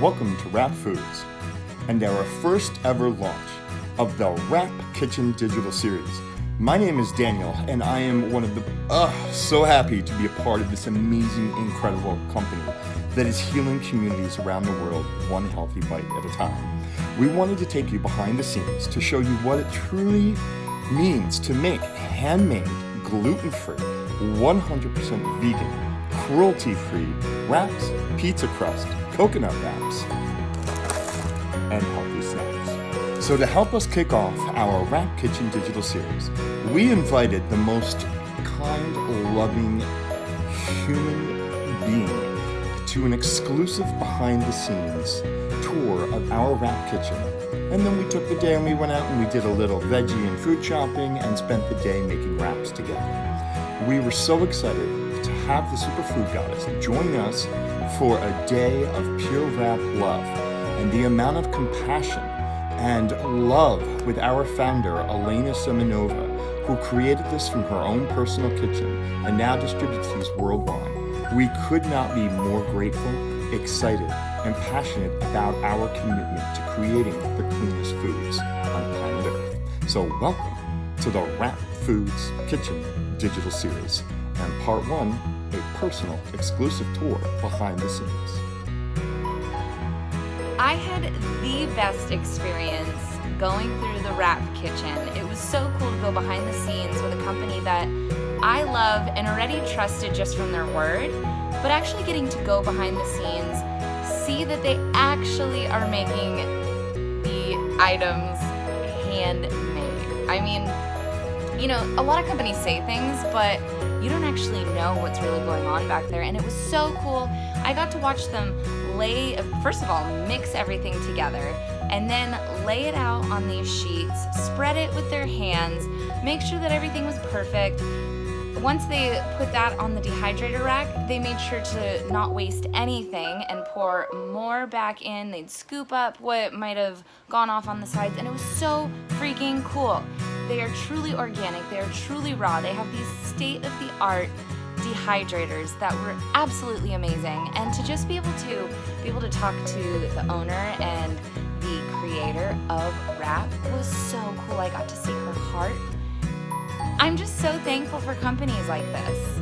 welcome to WrawP Foods and our first ever launch of the WrawP Kitchen Digital Series. My name is Daniel and I am one of the, so happy to be a part of this amazing, incredible company that is healing communities around the world one healthy bite at a time. We wanted to take you behind the scenes to show you what it truly means to make handmade, gluten-free, 100% vegan, cruelty-free wraps, pizza crust, coconut wraps, and healthy snacks. So to help us kick off our WrawP Kitchen Digital Series, we invited the most kind, loving human being to an exclusive behind-the-scenes tour of our WrawP kitchen. And then we took the day and we went out and we did a little veggie and fruit shopping and spent the day making wraps together. We were so excited to have the Superfood Goddess join us for a day of pure WrawP love, and the amount of compassion and love with our founder, Elena Semenova, who created this from her own personal kitchen and now distributes these worldwide. We could not be more grateful, excited, and passionate about our commitment to creating the cleanest foods on planet Earth. So welcome to the WrawP Foods Kitchen Digital Series, and part one, a personal exclusive tour behind the scenes. I had the best experience going through the WrawP kitchen. It was so cool to go behind the scenes with a company that I love and already trusted just from their word, but actually getting to go behind the scenes, see that they actually are making the items handmade. I mean, you know, a lot of companies say things, but you don't actually know what's really going on back there, and it was so cool. I got to watch them first of all, mix everything together, and then lay it out on these sheets, spread it with their hands, make sure that everything was perfect. Once they put that on the dehydrator rack, they made sure to not waste anything and pour more back in. They'd scoop up what might have gone off on the sides, and it was so freaking cool. They are truly organic, they are truly raw. They have these state-of-the-art dehydrators that were absolutely amazing. And to just be able to talk to the owner and the creator of WrawP was so cool. I got to see her heart. I'm just so thankful for companies like this.